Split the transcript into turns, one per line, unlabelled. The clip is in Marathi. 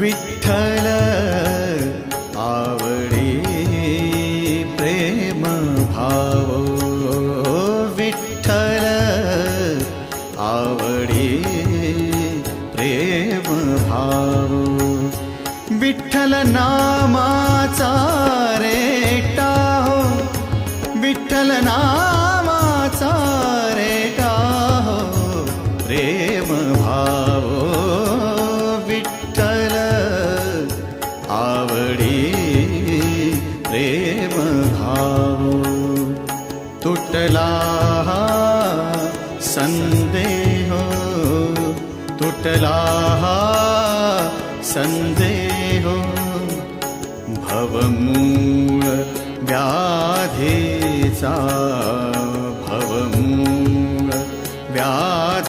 विठ्ठल आवडी प्रेम भाव, विठ्ठल आवडी प्रेम भाव, विठ्ठल नामाचा रेटा हो, विठ्ठल नामाचा रेटा हो प्रेम भाव, विठ्ठल आवडी प्रेम भाव. तुटला संदेह, तुटला संदेह, भवमूळ व्याधीचा